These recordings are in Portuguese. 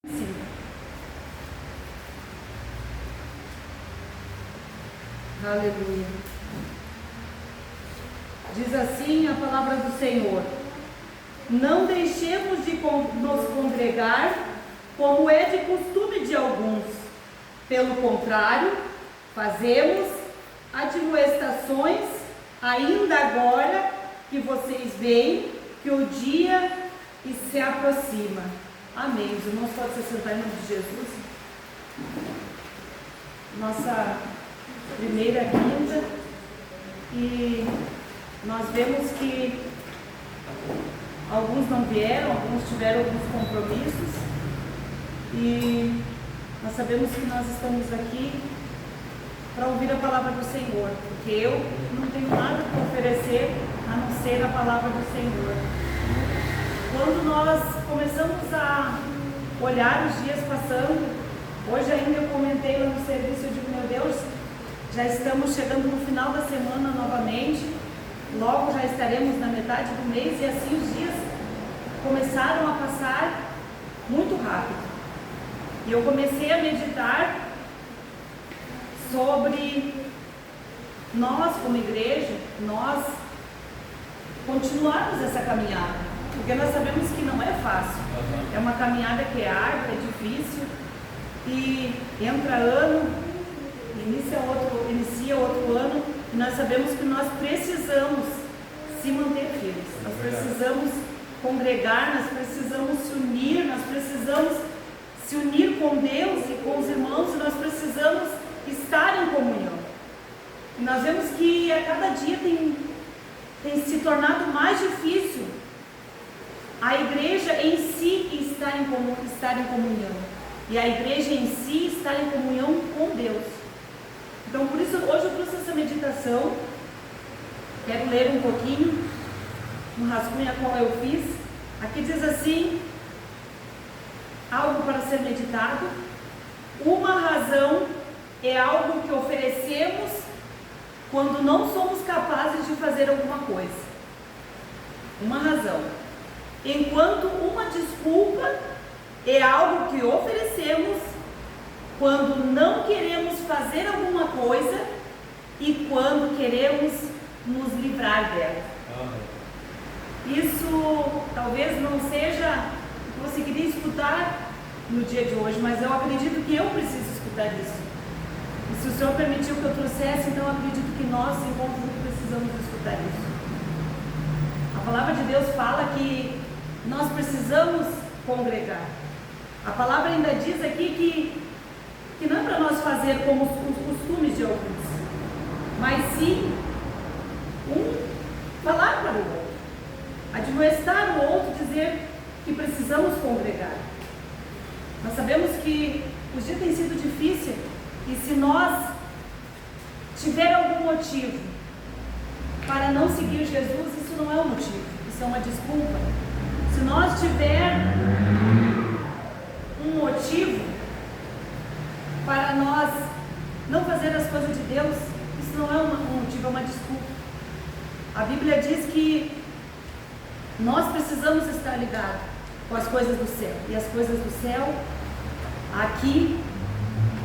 Sim. Aleluia. Diz assim a palavra do Senhor: não deixemos de nos congregar, como é de costume de alguns. Pelo contrário, fazemos admoestações, ainda agora que vocês veem que o dia se aproxima. Amém. Os irmãos podem se sentar em nome de Jesus. Nossa primeira quinta, e nós vemos que alguns não vieram, alguns tiveram alguns compromissos, e nós sabemos que nós estamos aqui para ouvir a palavra do Senhor, porque eu não tenho nada para oferecer a não ser a palavra do Senhor. Quando nós começamos a olhar os dias passando, hoje ainda eu comentei lá no serviço, eu digo, meu Deus, já estamos chegando no final da semana novamente, logo já estaremos na metade do mês, e assim os dias começaram a passar muito rápido. E eu comecei a meditar sobre nós como igreja, nós continuarmos essa caminhada, porque nós sabemos que não é fácil, é uma caminhada que é árdua, é difícil, e entra ano, inicia outro ano, e nós sabemos que nós precisamos se manter firmes, nós precisamos congregar, nós precisamos se unir, nós precisamos se unir com Deus e com os irmãos, e nós precisamos estar em comunhão. E nós vemos que a cada dia tem se tornado mais difícil a igreja em si estar em comunhão, e a igreja em si estar em comunhão com Deus. Então, por isso, hoje eu trouxe essa meditação. Quero ler um pouquinho, um rascunho a qual eu fiz. Aqui diz assim, algo para ser meditado: uma razão é algo que oferecemos quando não somos capazes de fazer alguma coisa. Uma razão. Enquanto uma desculpa é algo que oferecemos quando não queremos fazer alguma coisa e quando queremos nos livrar dela. Isso talvez não seja o que você queria escutar no dia de hoje, mas eu acredito que eu preciso escutar isso. E se o Senhor permitiu que eu trouxesse, então eu acredito que nós, em conjunto, precisamos escutar isso. A palavra de Deus fala que nós precisamos congregar. A palavra ainda diz aqui que não é para nós fazer como os costumes de alguns, mas sim falar para o outro, admoestar o outro, dizer que precisamos congregar. Nós sabemos que os dias têm sido difíceis, e se nós tiver algum motivo para não seguir Jesus, isso não é um motivo, isso é uma desculpa. Se nós tiver um motivo para nós não fazer as coisas de Deus, isso não é um motivo, é uma desculpa. A Bíblia diz que nós precisamos estar ligados com as coisas do céu, e as coisas do céu aqui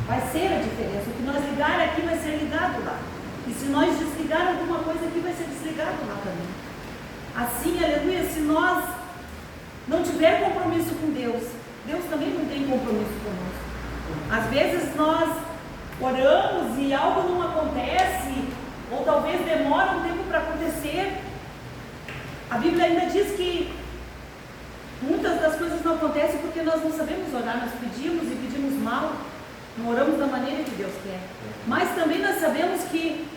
vai ser a diferença. O que nós ligar aqui vai ser ligado lá, e se nós desligar alguma coisa aqui, vai ser desligado lá também. Assim, aleluia, se nós não tiver compromisso com Deus, Deus também não tem compromisso conosco. Às vezes nós oramos e algo não acontece, ou talvez demora um tempo para acontecer. A Bíblia ainda diz que muitas das coisas não acontecem porque nós não sabemos orar, nós pedimos e pedimos mal, não oramos da maneira que Deus quer. Mas também nós sabemos que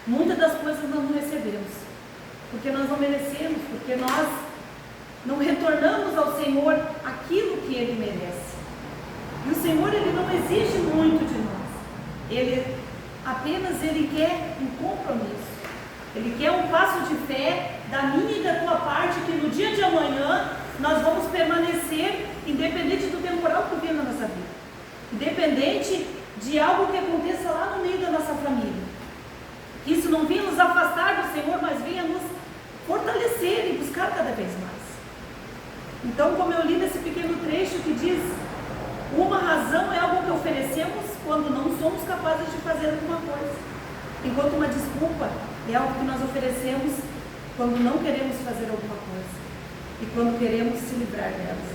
muitas das coisas nós não recebemos, porque nós não merecemos, porque nós não retornamos ao Senhor aquilo que Ele merece. E o Senhor, Ele não exige muito de nós, Ele quer um compromisso, Ele quer um passo de fé da minha e da tua parte, que no dia de amanhã nós vamos permanecer independente do temporal que vem na nossa vida, independente de algo que aconteça lá no meio da nossa família. Isso não venha nos afastar do Senhor, mas venha nos fortalecer e buscar cada vez mais. Então, como eu li nesse pequeno trecho que diz razão é algo que oferecemos quando não somos capazes de fazer alguma coisa. Enquanto uma desculpa é algo que nós oferecemos quando não queremos fazer alguma coisa e quando queremos se livrar delas.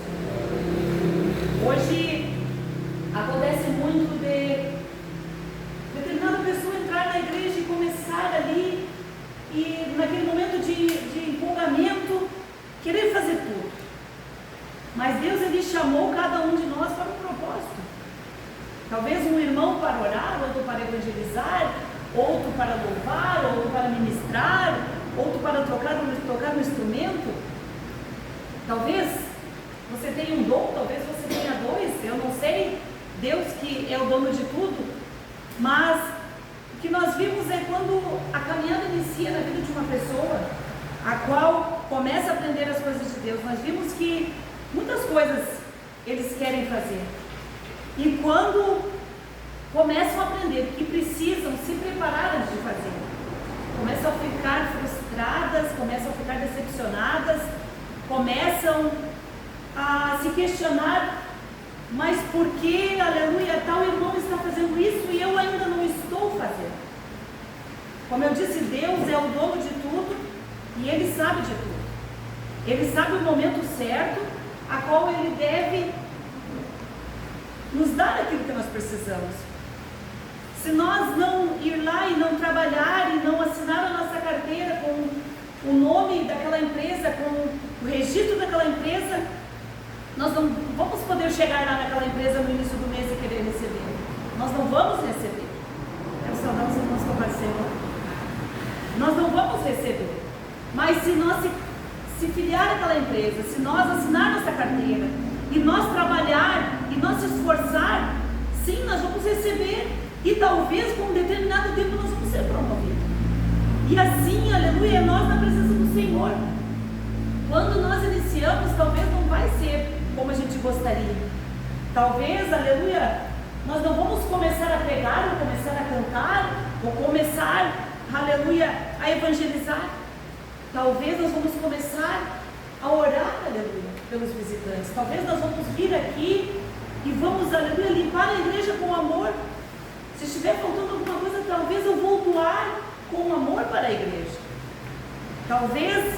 Hoje acontece muito de determinada pessoa entrar na igreja e começar ali e naquele momento de empolgamento querer fazer tudo. Mas Deus, Ele chamou cada um de nós para um propósito. Talvez um irmão para orar, outro para evangelizar, outro para louvar, outro para ministrar, outro para tocar no instrumento. Talvez você tenha um dom, talvez você tenha dois, eu não sei. Deus que é o dono de tudo. Mas o que nós vimos é quando a caminhada inicia na vida de uma pessoa, a qual começa a aprender as coisas de Deus. Nós vimos que muitas coisas eles querem fazer. E quando começam a aprender que precisam se preparar antes de fazer, começam a ficar frustradas, começam a ficar decepcionadas, começam a se questionar, mas por que, aleluia, tal irmão está fazendo isso e eu ainda não estou fazendo? Como eu disse, Deus é o dono de tudo e Ele sabe de tudo. Ele sabe o momento certo a qual Ele deve nos dar aquilo que nós precisamos. Se nós não ir lá e não trabalhar e não assinar a nossa carteira com o nome daquela empresa, com o registro daquela empresa, nós não vamos poder chegar lá naquela empresa no início do mês e querer receber. Nós não vamos receber. Quero saudar os irmãos com a parceira. Nós não vamos receber. Mas se nós se filiar àquela empresa, se nós assinar nossa carteira e nós trabalhar e nós se esforçar, sim, nós vamos receber. E talvez com um determinado tempo nós vamos ser promovidos. E assim, aleluia, nós na presença do Senhor. Quando nós iniciamos, talvez não vai ser como a gente gostaria. Talvez, aleluia, nós não vamos começar a pregar, ou começar a cantar, ou começar, aleluia, a evangelizar. Talvez nós vamos começar a orar, aleluia, pelos visitantes. Talvez nós vamos vir aqui e vamos, aleluia, limpar a igreja com amor. Se estiver faltando alguma coisa, talvez eu vou doar com amor para a igreja. Talvez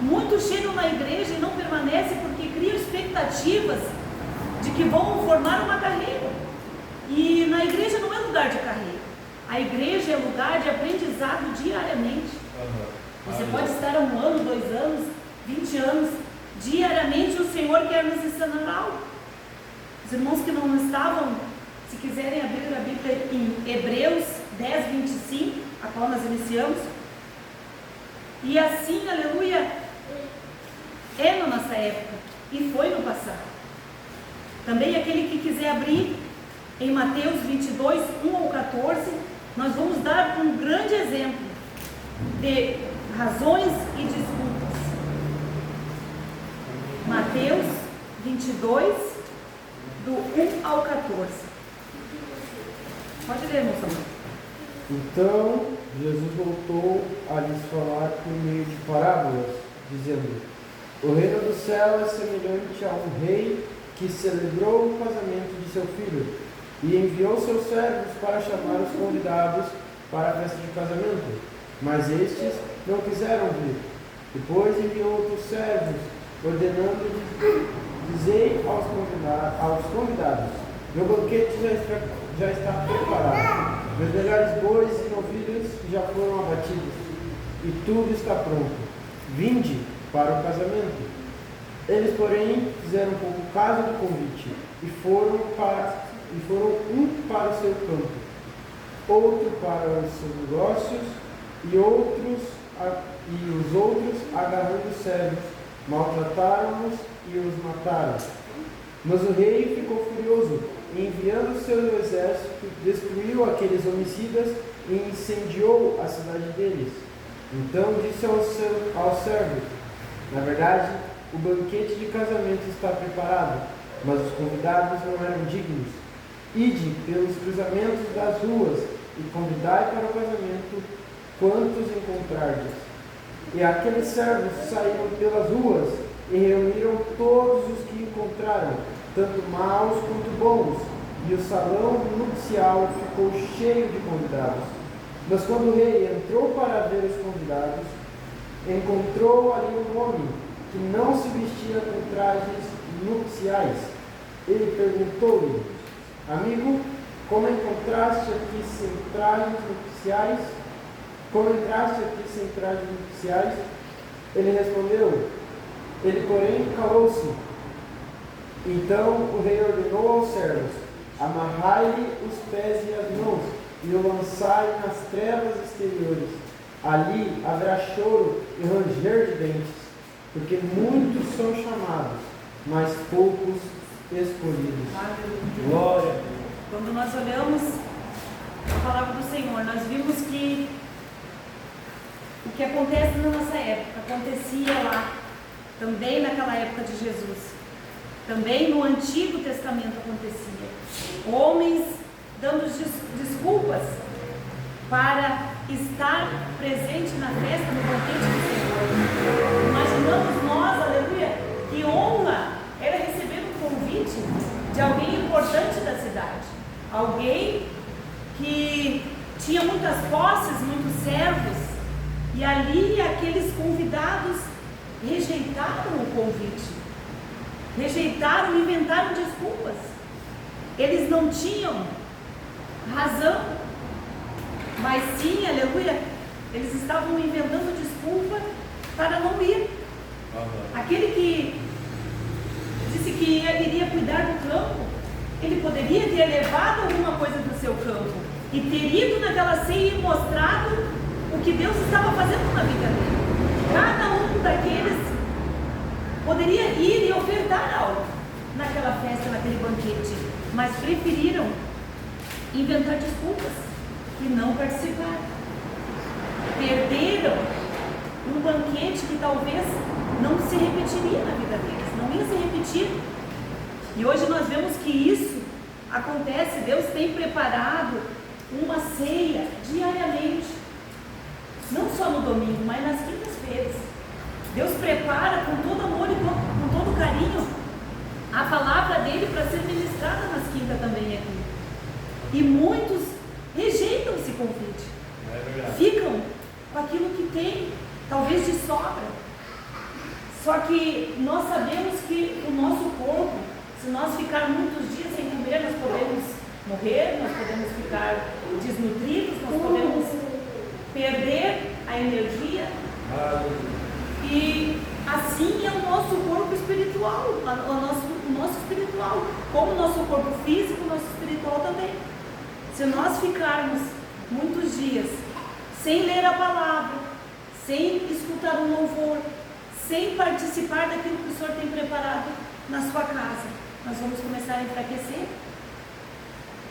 muitos chegam na igreja e não permanecem porque criam expectativas de que vão formar uma carreira. E na igreja não é lugar de carreira. A igreja é lugar de aprendizado diariamente. Você pode estar há 1 ano, 2 anos, 20 anos. Diariamente o Senhor quer nos ensinar algo. Os irmãos que não estavam, se quiserem abrir a Bíblia em Hebreus 10, 25, a qual nós iniciamos. E assim, aleluia, é na nossa época e foi no passado. Também aquele que quiser abrir em Mateus 22, 1 ao 14, nós vamos dar um grande exemplo de razões e desculpas. Mateus 22, do 1 ao 14. Pode ler, irmão Samuel. Então Jesus voltou a lhes falar por meio de parábolas, dizendo: o reino do céu é semelhante a um rei que celebrou o casamento de seu filho e enviou seus servos para chamar os convidados para a festa de casamento. Mas estes não quiseram vir. Depois enviou outros servos, ordenando-lhes: dizei aos convidados: meu banquete já está preparado. Meus melhores bois e novilhos já foram abatidos, e tudo está pronto. Vinde para o casamento. Eles, porém, fizeram pouco caso do convite, e foram um para o seu campo, outro para os seus negócios, e os outros, agarrando os servos, maltrataram-nos e os mataram. Mas o rei ficou furioso, e enviando seu exército, destruiu aqueles homicidas e incendiou a cidade deles. Então disse aos servos: na verdade, o banquete de casamento está preparado, mas os convidados não eram dignos. Ide pelos cruzamentos das ruas e convidai para o casamento quantos encontrardes. E aqueles servos saíram pelas ruas e reuniram todos os que encontraram, tanto maus quanto bons, e o salão nupcial ficou cheio de convidados. Mas quando o rei entrou para ver os convidados, encontrou ali um homem que não se vestia com trajes nupciais. Ele perguntou-lhe: amigo, como entraste aqui sem trajes nupciais? Ele respondeu. Ele, porém, calou-se. Então o rei ordenou aos servos: amarrai-lhe os pés e as mãos e o lançai nas trevas exteriores. Ali haverá choro e ranger de dentes, porque muitos são chamados, mas poucos escolhidos. Glória. Quando nós olhamos a palavra do Senhor, nós vimos que o que acontece na nossa época acontecia lá, também naquela época de Jesus. Também no Antigo Testamento acontecia. Homens dando desculpas para estar presente na festa, no banquete do Senhor. Imaginamos nós, aleluia, que honra era receber um convite de alguém importante da cidade. Alguém que tinha muitas posses, muitos servos. E ali aqueles convidados rejeitaram o convite. Rejeitaram, inventaram desculpas. Eles não tinham razão, mas sim, aleluia, eles estavam inventando desculpa para não ir. Aquele que disse que iria cuidar do campo, ele poderia ter levado alguma coisa do seu campo e ter ido naquela ceia e mostrado o que Deus estava fazendo na vida dele. Cada um daqueles poderia ir e ofertar algo naquela festa, naquele banquete, mas preferiram inventar desculpas e não participar. Perderam um banquete que talvez não se repetiria na vida deles, não ia se repetir. E hoje nós vemos que isso acontece. Deus tem preparado uma ceia diariamente, não só no domingo, mas nas quintas-feiras. Deus prepara com todo amor e com todo carinho a palavra dele para ser ministrada nas quintas também aqui. E muitos rejeitam esse convite. Ficam com aquilo que tem, talvez de sobra. Só que nós sabemos que o nosso corpo, se nós ficarmos muitos dias sem comer, nós podemos morrer, nós podemos ficar desnutridos, nós podemos perder a energia. E assim é o nosso corpo espiritual, o nosso espiritual, como o nosso corpo físico, o nosso espiritual também. Se nós ficarmos muitos dias sem ler a palavra, sem escutar um louvor, sem participar daquilo que o Senhor tem preparado na sua casa, nós vamos começar a enfraquecer.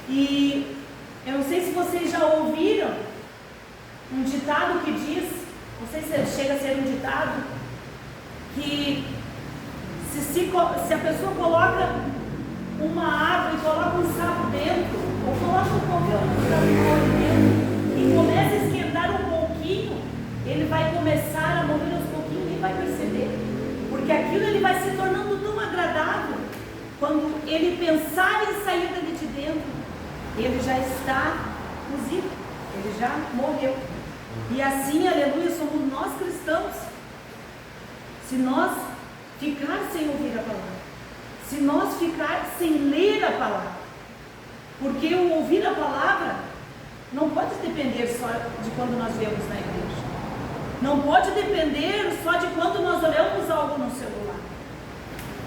E eu não sei se vocês já ouviram um ditado que diz, não sei se chega a ser um ditado, que se a pessoa coloca uma água e coloca um sapo dentro, ou coloca qualquer outro sapo dentro, e começa a esquentar um pouquinho, ele vai começar a morrer aos pouquinhos e nem vai perceber, porque aquilo ele vai se tornando tão agradável. Quando ele pensar em sair dali de dentro, ele já está cozido, ele já morreu. E assim, aleluia, somos nós cristãos. Se nós ficar sem ouvir a palavra, se nós ficar sem ler a palavra, porque o ouvir a palavra não pode depender só de quando nós vemos na igreja, não pode depender só de quando nós olhamos algo no celular.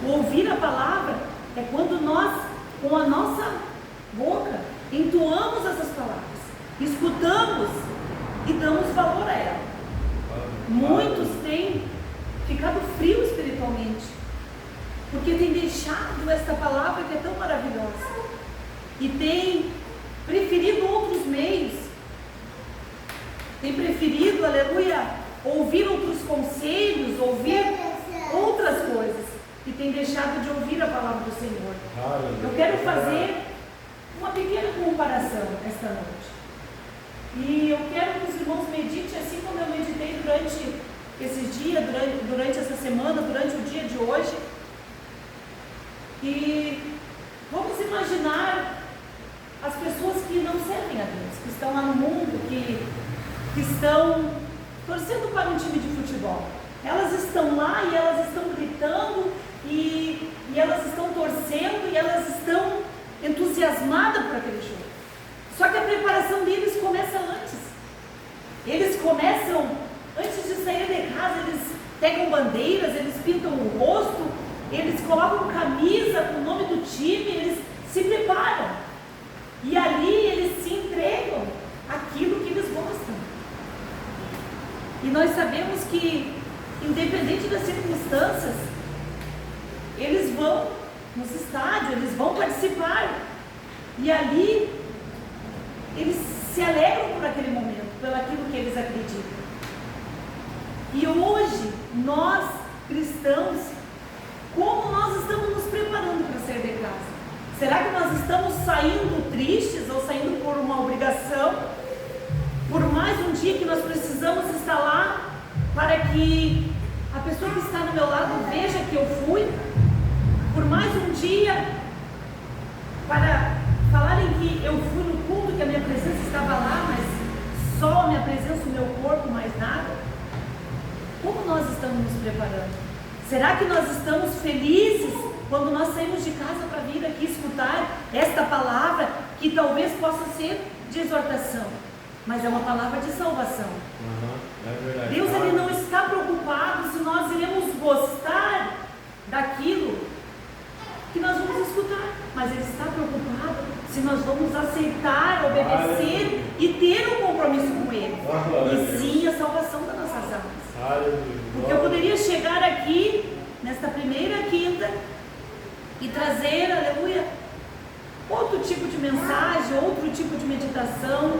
O ouvir a palavra é quando nós, com a nossa boca, entoamos essas palavras, escutamos e damos valor a ela. Muitos têm ficado frios espiritualmente, porque têm deixado esta palavra que é tão maravilhosa e têm preferido outros meios, têm preferido, aleluia, ouvir outros conselhos, ouvir outras coisas e têm deixado de ouvir a palavra do Senhor. Eu quero fazer uma pequena comparação esta noite. E eu quero que os irmãos meditem assim como eu meditei durante esses dias, durante essa semana, durante o dia de hoje. E vamos imaginar as pessoas que não servem a Deus, que estão lá no mundo, que estão torcendo para um time de futebol. Elas estão lá e elas estão gritando e elas estão torcendo e elas estão entusiasmadas por aquele jogo. Só que a preparação deles começa antes. Eles começam, antes de sair de casa, eles pegam bandeiras, eles pintam o rosto, eles colocam camisa com o nome do time, eles se preparam. E ali eles se entregam àquilo que eles gostam. E nós sabemos que, independente das circunstâncias, eles vão nos estádios, eles vão participar. E ali eles se alegram por aquele momento, pelo aquilo que eles acreditam. E hoje, nós cristãos, como nós estamos nos preparando para sair de casa? Será que nós estamos saindo tristes ou saindo por uma obrigação? Por mais um dia que nós precisamos estar lá para que a pessoa que está no meu lado veja que eu fui? Por mais um dia para falarem que eu fui no culto, que a minha presença estava lá, mas só a minha presença, o meu corpo, mais nada? Como nós estamos nos preparando? Será que nós estamos felizes quando nós saímos de casa para vir aqui escutar esta palavra, que talvez possa ser de exortação, mas é uma palavra de salvação? É verdade. Deus, ele não está preocupado se nós iremos gostar daquilo que nós vamos escutar, mas ele está preocupado se nós vamos aceitar, obedecer e ter um compromisso com ele. E sim, a salvação das nossas almas. Porque eu poderia chegar aqui nesta primeira quinta e trazer, aleluia, outro tipo de mensagem, outro tipo de meditação,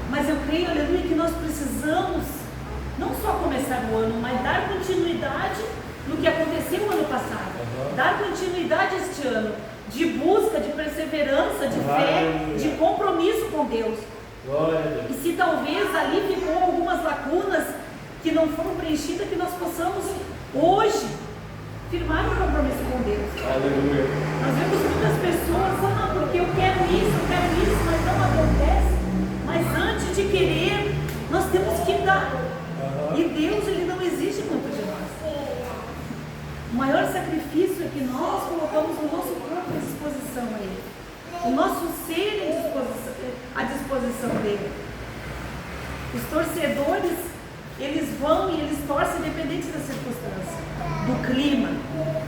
mas eu creio, aleluia, que nós precisamos não só começar o ano, mas dar continuidade no que aconteceu no ano passado, dar continuidade este ano de busca, de perseverança, de fé, de compromisso com Deus. E se talvez ali ficou algumas lacunas que não foram preenchidas, que nós possamos hoje firmar um compromisso com Deus. Aleluia. Nós vemos muitas pessoas, porque eu quero isso, mas não acontece. Mas antes de querer, nós temos que dar. E Deus, ele não exige muito de nós. O maior sacrifício é que nós colocamos o nosso corpo à disposição a Ele, o nosso ser à disposição dele. Os torcedores, eles vão e eles torcem independente da circunstância, do clima.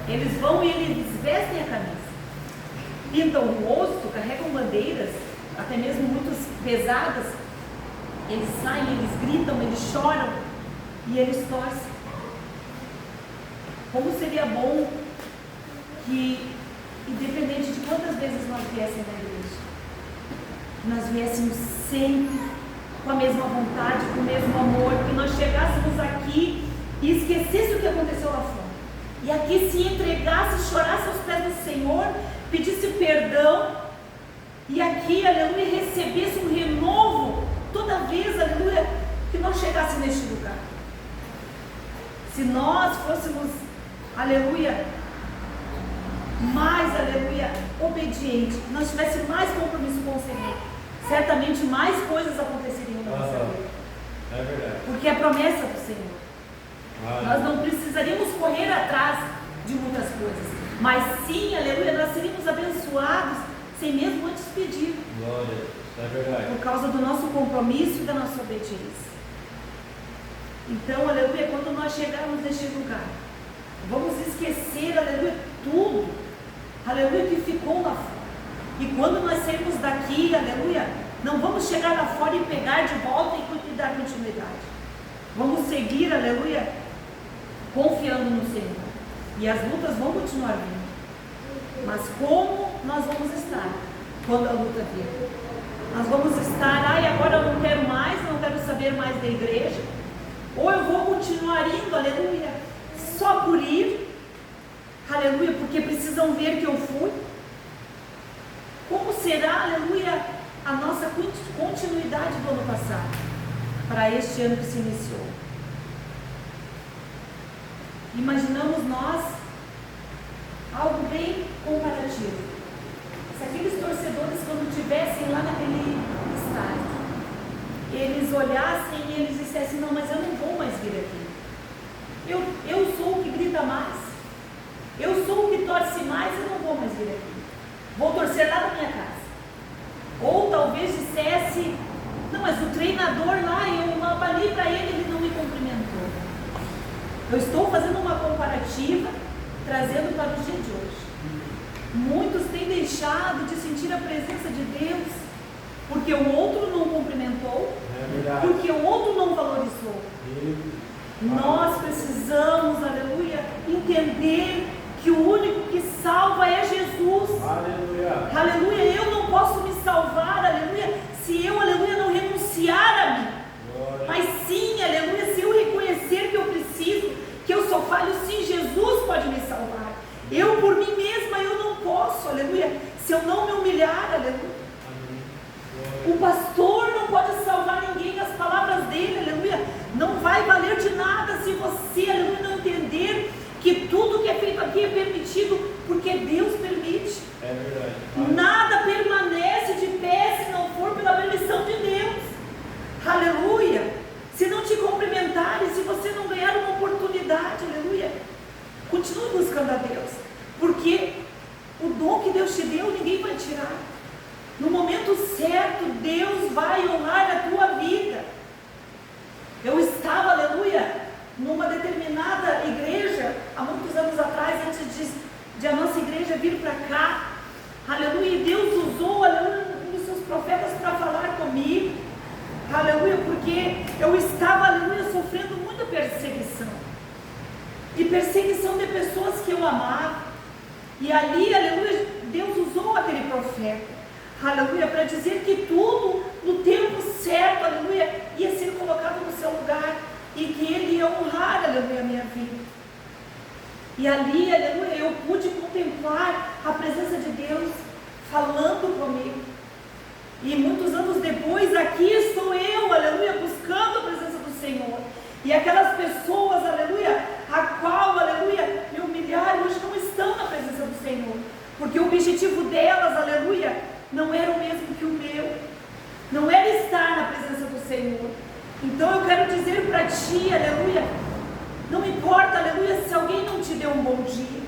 Eles vão e eles vestem a camisa, pintam o rosto, carregam bandeiras, até mesmo muito pesadas. Eles saem, eles gritam, eles choram e eles torcem. Como seria bom que, independente de quantas vezes nós viéssemos na igreja, nós viéssemos sempre com a mesma vontade, com o mesmo amor, que nós chegássemos aqui e esquecesse o que aconteceu lá fora, e aqui se entregasse, chorasse aos pés do Senhor, pedisse perdão, e aqui, aleluia, recebesse um renovo toda vez, aleluia, que nós chegássemos neste lugar. Se nós fôssemos, aleluia, mais, aleluia, obediente, que nós tivéssemos mais compromisso com o Senhor, certamente mais coisas aconteceriam na nossa vida. É verdade. Porque é a promessa do Senhor. Nós não precisaríamos correr atrás de muitas coisas, mas sim, aleluia, nós seríamos abençoados sem mesmo antes pedir. Glória, é verdade. Por causa do nosso compromisso e da nossa obediência. Então, aleluia, quando nós chegarmos neste lugar, vamos esquecer, aleluia, tudo, aleluia, que ficou lá fora. E quando nós sairmos daqui, aleluia, não vamos chegar lá fora e pegar de volta e dar continuidade. Vamos seguir, aleluia, confiando no Senhor. E as lutas vão continuar vindo. Mas como nós vamos estar quando a luta vier? Nós vamos estar, agora eu não quero mais, não quero saber mais da igreja. Ou eu vou continuar indo, aleluia, só por ir, aleluia, porque precisam ver que eu fui. Como será, aleluia, a nossa continuidade do ano passado, para este ano que se iniciou? Imaginamos nós algo bem comparativo. Se aqueles torcedores, quando estivessem lá naquele estádio, eles olhassem e eles dissessem: não, mas eu não vou mais vir aqui. Eu sou o que grita mais. Eu sou o que torce mais, eu não vou mais vir aqui. Vou torcer lá da minha casa. Ou talvez dissesse: não, mas o treinador lá, eu falei para ele, ele não me cumprimentou. Eu estou fazendo uma comparativa, trazendo para o dia de hoje. Muitos têm deixado de sentir a presença de Deus, porque o outro não cumprimentou, porque o outro não valorizou. Nós precisamos, aleluia, entender que o único que salva é Jesus. Aleluia. Aleluia. Eu não posso me salvar, aleluia, se eu, aleluia, não renunciar a mim. Glória. Mas sim, aleluia, se eu reconhecer que eu preciso, que eu sou falho, sim, Jesus pode me salvar. Eu por mim mesma, eu não posso, aleluia, se eu não me humilhar, aleluia. O pastor não pode salvar ninguém, as palavras dele, aleluia, não vai valer de nada se você, aleluia, não entender que tudo que é feito aqui é permitido, porque Deus permite. É verdade. Nada permanece de pé se não for pela permissão de Deus. Aleluia. Se não te cumprimentarem, se você não ganhar uma oportunidade, aleluia, continue buscando a Deus, porque o dom que Deus te deu, ninguém vai tirar. No momento certo, Deus vai honrar a tua vida. Eu estava, aleluia, numa determinada igreja, há muitos anos atrás, antes de a nossa igreja vir para cá, aleluia, e Deus usou, aleluia, um dos seus profetas para falar comigo, aleluia, porque eu estava, aleluia, sofrendo muita perseguição, e perseguição de pessoas que eu amava, e ali, aleluia, Deus usou aquele profeta, aleluia, para dizer que tudo no tempo certo, aleluia, ia ser colocado no seu lugar, e que ele ia honrar, aleluia, a minha vida. E ali, aleluia, eu pude contemplar a presença de Deus falando comigo. E muitos anos depois, aqui estou eu, aleluia, buscando a presença do Senhor. E aquelas pessoas, aleluia, a qual, aleluia, me humilharam, hoje não estão na presença do Senhor. Porque o objetivo delas, aleluia, não era o mesmo que o meu. Não era estar na presença do Senhor. Então eu quero dizer para ti, aleluia, não importa, aleluia, se alguém não te deu um bom dia,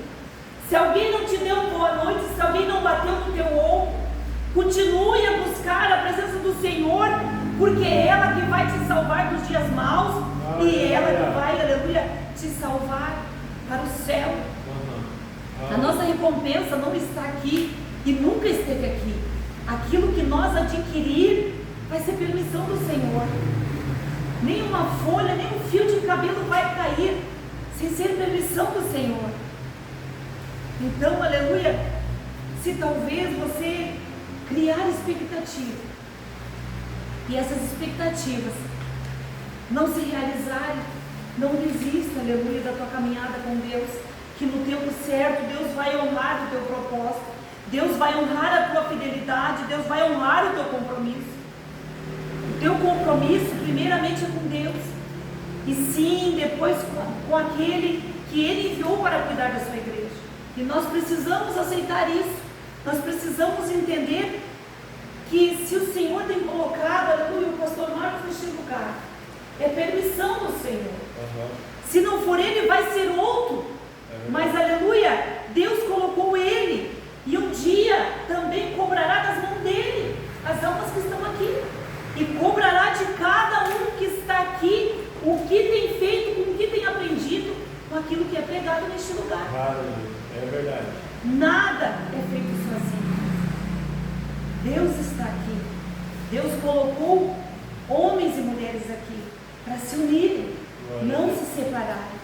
se alguém não te deu uma boa noite, se alguém não bateu no teu ombro, continue a buscar a presença do Senhor, porque é ela que vai te salvar dos dias maus, e ela que vai, aleluia, te salvar para o céu. A nossa recompensa não está aqui e nunca esteve aqui. Aquilo que nós adquirir vai ser permissão do Senhor. Nenhuma folha, nem um fio de cabelo vai cair sem ser permissão do Senhor. Então, aleluia, se talvez você criar expectativa e essas expectativas não se realizarem, não desista, aleluia, da tua caminhada com Deus, que no tempo certo Deus vai honrar o teu propósito, Deus vai honrar a tua fidelidade, Deus vai honrar o teu compromisso. O teu compromisso primeiramente é com Deus, e sim, depois com aquele que Ele enviou para cuidar da sua igreja. E nós precisamos aceitar isso, nós precisamos entender que se o Senhor tem colocado, aleluia, o pastor Marcos neste lugar, é permissão do Senhor. Se não for ele, vai ser outro. Mas, aleluia, Deus colocou ele, e um dia também cobrará das mãos dele as almas que estão aqui, e cobrará de cada um que está aqui o que tem feito, com o que tem aprendido, com aquilo que é pregado neste lugar. É verdade. Nada é feito sozinho. Deus está aqui. Deus colocou homens e mulheres aqui para se unirem, não se separarem.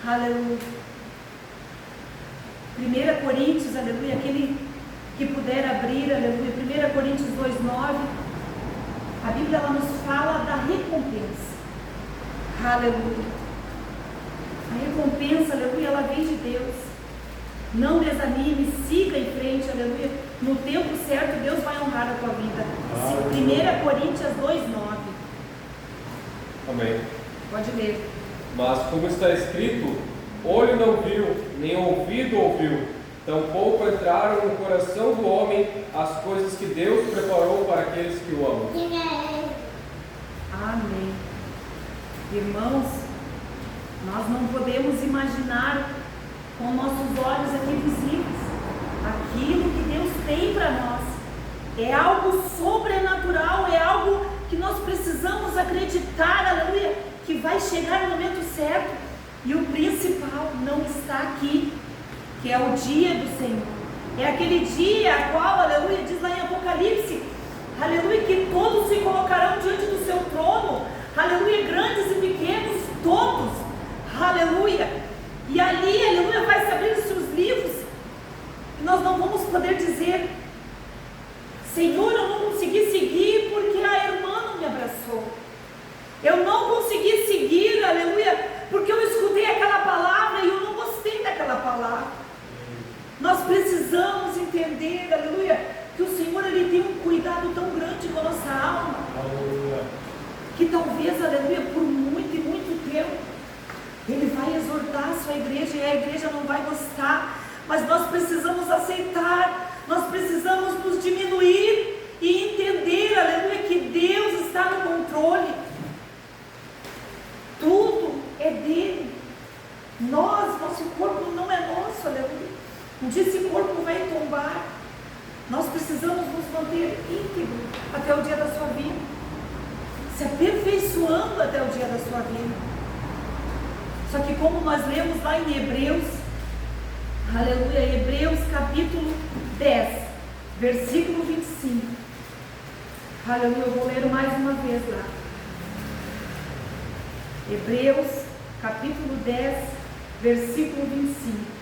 Aleluia. 1 Coríntios, aleluia, aquele que puder abrir, aleluia, 1 Coríntios 2:9, a Bíblia ela nos fala da recompensa. Aleluia. A recompensa, aleluia, ela vem de Deus. Não desanime, siga em frente, aleluia. No tempo certo, Deus vai honrar a tua vida. 1 Coríntios 2:9. Amém. Pode ler. Mas como está escrito, olho não viu, nem ouvido ouviu, tampouco entraram no coração do homem as coisas que Deus preparou para aqueles que o amam. Amém. Irmãos, nós não podemos imaginar com nossos olhos aqui visíveis aquilo que Deus tem para nós. É algo sobrenatural, é algo que nós precisamos acreditar, aleluia, que vai chegar no momento certo. E o principal não está aqui, que é o dia do Senhor. É aquele dia a qual, aleluia, diz lá em Apocalipse, aleluia, que todos se colocarão diante do seu trono, aleluia, grandes e pequenos, todos, aleluia. E ali, aleluia, vai se abrir os seus livros, e nós não vamos poder dizer: Senhor, eu não consegui seguir porque a irmã não me abraçou. Eu não consegui seguir, aleluia, porque eu escutei aquela palavra e eu não gostei daquela palavra. Nós precisamos entender, aleluia, que o Senhor, Ele tem um cuidado tão grande com a nossa alma, aleluia, que talvez, aleluia, por muito e muito tempo, Ele vai exortar a sua igreja e a igreja não vai gostar, mas nós precisamos aceitar, nós precisamos nos diminuir e entender, aleluia, que Deus está no controle. Tudo é dele. Nosso corpo não é nosso, aleluia. Um dia esse corpo vai tombar. Nós precisamos nos manter íntegros até o dia da sua vida, se aperfeiçoando até o dia da sua vida. Só que como nós lemos lá em Hebreus, aleluia, Hebreus capítulo 10, versículo 25. Aleluia, eu vou ler mais uma vez lá. Hebreus capítulo 10, versículo 25.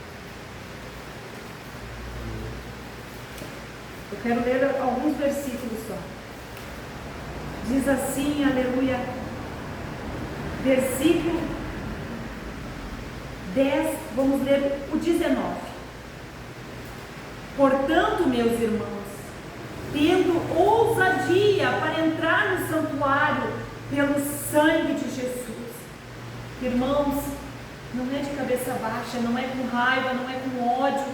Eu quero ler alguns versículos só. Diz assim, aleluia, versículo 10, vamos ler o 19. Portanto, meus irmãos, tendo ousadia para entrar no santuário pelo sangue de Jesus. Irmãos, não é de cabeça baixa, não é com raiva, não é com ódio,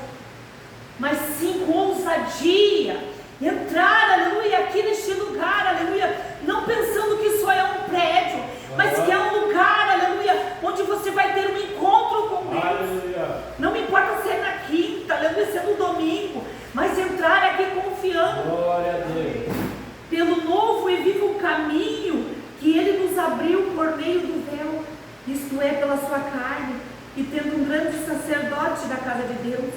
mas sim com ousadia, entrar, aleluia, aqui neste lugar, aleluia, não pensando que só é um prédio, mas que é um lugar, aleluia, onde você vai ter um encontro com Deus. Aleluia. Não importa se é na quinta, aleluia, se é no domingo, mas entrar aqui confiando. Glória a Deus. Pelo novo e vivo caminho que Ele nos abriu por meio do véu, isto é, pela sua carne, e tendo um grande sacerdote da casa de Deus,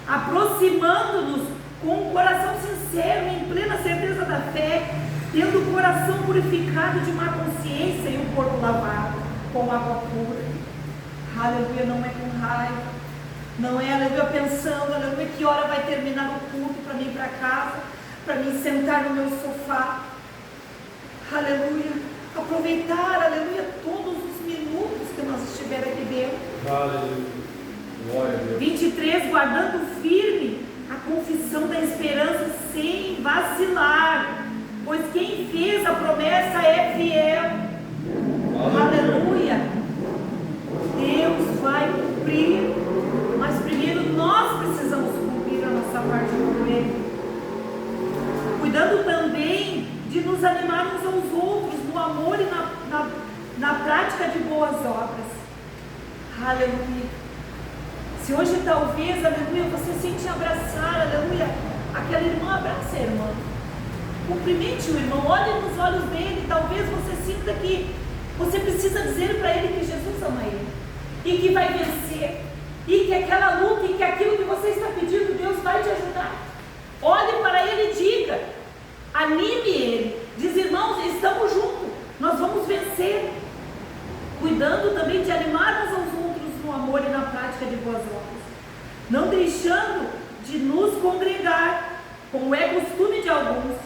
aproximando-nos com um coração sincero, em plena certeza da fé, tendo o coração purificado de má consciência e o corpo lavado com água pura. Aleluia, não é com raiva, não é, aleluia, pensando, aleluia, que hora vai terminar o culto para mim ir para casa, para mim sentar no meu sofá. Aleluia, aproveitar, aleluia, todos os minutos que nós estivermos aqui dentro. Aleluia. Glória a Deus. 23, guardando firme a confissão da esperança sem vacilar, pois quem fez a promessa é fiel. Aleluia. Deus vai cumprir, mas primeiro nós precisamos cumprir a nossa parte com Ele, cuidando também de nos animar uns aos outros no amor e na prática de boas obras. Aleluia. Se hoje talvez, aleluia, você sente abraçar, aleluia, aquela irmã, abraça a irmã, cumprimente o irmão, olhe nos olhos dele. Talvez você sinta que você precisa dizer para ele que Jesus ama ele, e que vai vencer, e que aquela luta, e que aquilo que você está pedindo, Deus vai te ajudar. Olhe para ele e diga, anime ele, diz: irmãos, estamos juntos, nós vamos vencer, cuidando também de animar uns aos outros no amor e na prática de boas obras, não deixando de nos congregar, como é costume de alguns.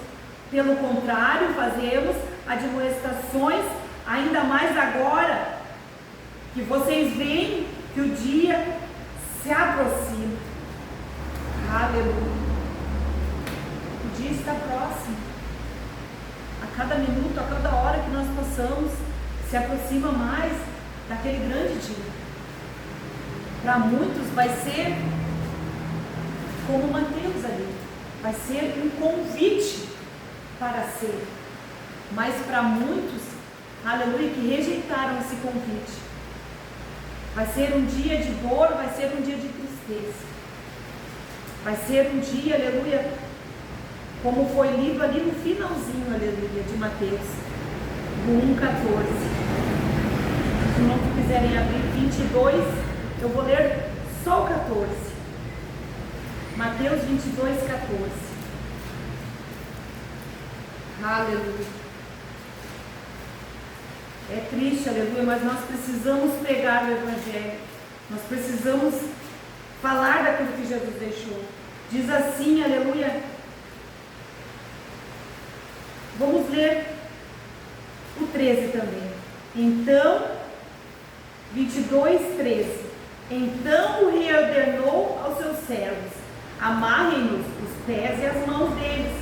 Pelo contrário, fazemos admoestações, ainda mais agora que vocês veem que o dia se aproxima. Aleluia. O dia está próximo. A cada minuto, a cada hora que nós passamos, se aproxima mais daquele grande dia. Para muitos vai ser como Mateus ali, vai ser um convite para ser. Mas para muitos, aleluia, que rejeitaram esse convite, vai ser um dia de dor, vai ser um dia de tristeza, vai ser um dia, aleluia, como foi lido ali no finalzinho, aleluia, de Mateus, do 1,14. Se não quiserem abrir 22, eu vou ler só o 14. Mateus 22, 14. Aleluia. É triste, aleluia, mas nós precisamos pegar o Evangelho. Nós precisamos falar daquilo que Jesus deixou. Diz assim, aleluia. Vamos ler o 13 também. Então, 22, 13. Então o rei ordenou aos seus servos: amarrem-nos os pés e as mãos deles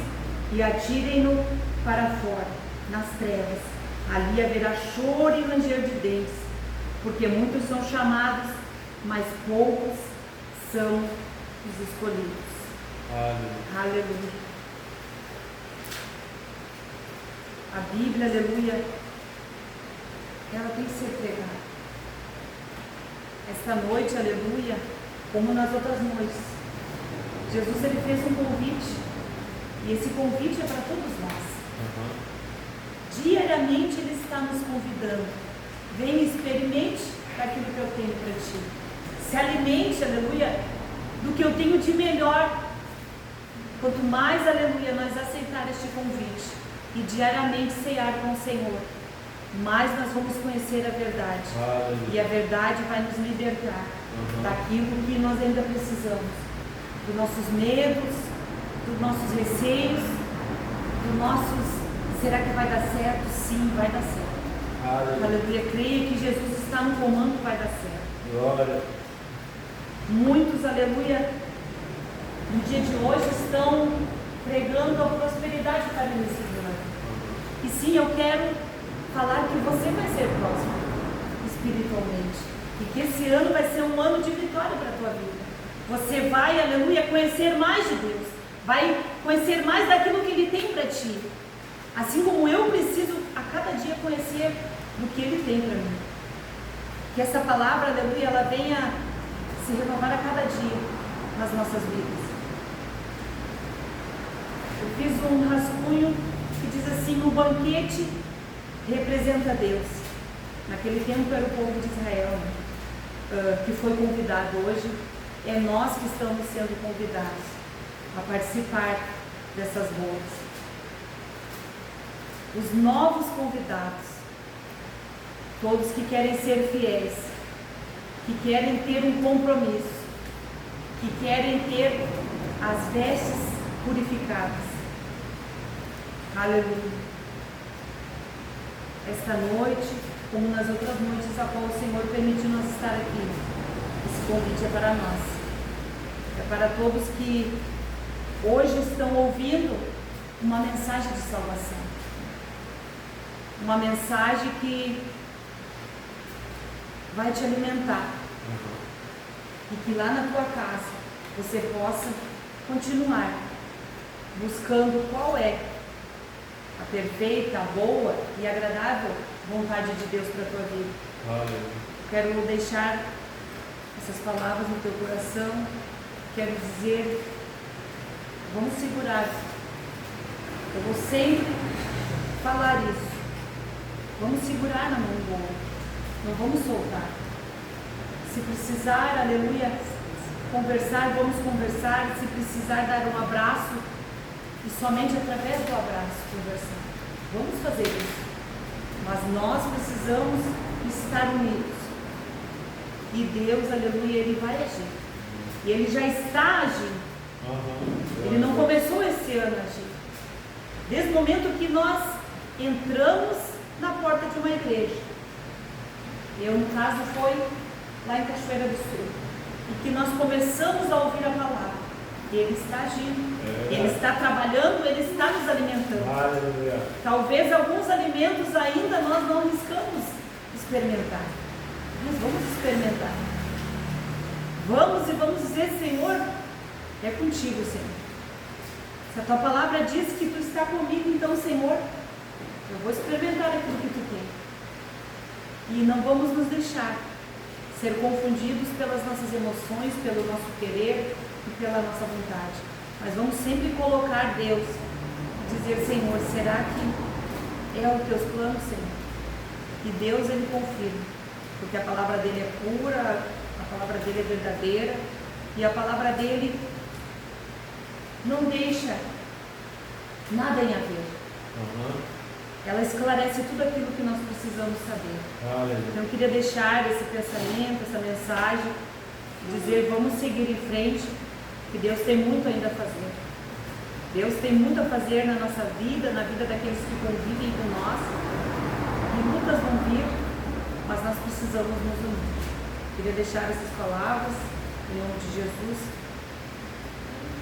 e atirem-no para fora, nas trevas. Ali haverá choro e ranger de dentes, porque muitos são chamados, mas poucos são os escolhidos. Aleluia. Aleluia. A Bíblia, aleluia, ela tem que ser pregada. Esta noite, aleluia, como nas outras noites, Jesus ele fez um convite, e esse convite é para todos nós. Diariamente ele está nos convidando: venha e experimente daquilo que eu tenho para ti, se alimente, aleluia, do que eu tenho de melhor. Quanto mais, aleluia, nós aceitar este convite e diariamente cear com o Senhor, mais nós vamos conhecer a verdade. Aleluia. E a verdade vai nos libertar daquilo que nós ainda precisamos, dos nossos medos, dos nossos receios, dos nossos: será que vai dar certo? Sim, vai dar certo. Aleluia. Aleluia. Creia que Jesus está no comando, vai dar certo. Glória. Muitos, aleluia, no dia de hoje estão pregando a prosperidade para o início do ano. E sim, eu quero falar que você vai ser próspero espiritualmente, e que esse ano vai ser um ano de vitória para a tua vida. Você vai, aleluia, conhecer mais de Deus, vai conhecer mais daquilo que Ele tem para ti, assim como eu preciso a cada dia conhecer do que Ele tem para mim. Que essa palavra, aleluia, ela venha se renovar a cada dia nas nossas vidas. Eu fiz um rascunho que diz assim: o banquete representa Deus. Naquele tempo era o povo de Israel, que foi convidado. Hoje é nós que estamos sendo convidados a participar dessas bodas. Os novos convidados, todos que querem ser fiéis, que querem ter um compromisso, que querem ter as vestes purificadas. Aleluia. Esta noite, como nas outras noites a qual o Senhor permitiu nós estar aqui, esse convite é para nós. É para todos que hoje estão ouvindo uma mensagem de salvação. Uma mensagem que vai te alimentar. E que lá na tua casa você possa continuar buscando qual é a perfeita, a boa e agradável vontade de Deus para a tua vida. Quero deixar essas palavras no teu coração. Quero dizer: vamos segurar. Eu vou sempre falar isso. Vamos segurar na mão do outro. Não vamos soltar. Se precisar, aleluia, conversar, vamos conversar. Se precisar dar um abraço, e somente através do abraço conversar, vamos fazer isso. Mas nós precisamos estar unidos. E Deus, aleluia, Ele vai agir. E Ele já está agindo. Ele não começou esse ano a agir. Desde o momento que nós entramos na porta de uma igreja. Eu, no caso, foi lá em Cachoeira do Sul. E que nós começamos a ouvir a palavra. Ele está agindo. Ele está trabalhando, Ele está nos alimentando. Aleluia. Talvez alguns alimentos ainda nós não riscamos experimentar. Nós vamos experimentar. Vamos e vamos dizer, Senhor, é contigo, Senhor. Se a tua palavra diz que tu está comigo, então, Senhor, eu vou experimentar aquilo que tu tem. E não vamos nos deixar ser confundidos pelas nossas emoções, pelo nosso querer e pela nossa vontade. Mas vamos sempre colocar Deus, dizer, Senhor, será que é os teus planos, Senhor? E Deus, Ele confirma, porque a palavra dele é pura, a palavra dele é verdadeira, e a palavra dele não deixa nada em haver. Ela esclarece tudo aquilo que nós precisamos saber. Então eu queria deixar esse pensamento, essa mensagem, dizer, vamos seguir em frente, que Deus tem muito ainda a fazer. Deus tem muito a fazer na nossa vida, na vida daqueles que convivem com nós. E lutas vão vir, mas nós precisamos nos unir. Queria deixar essas palavras, em nome de Jesus.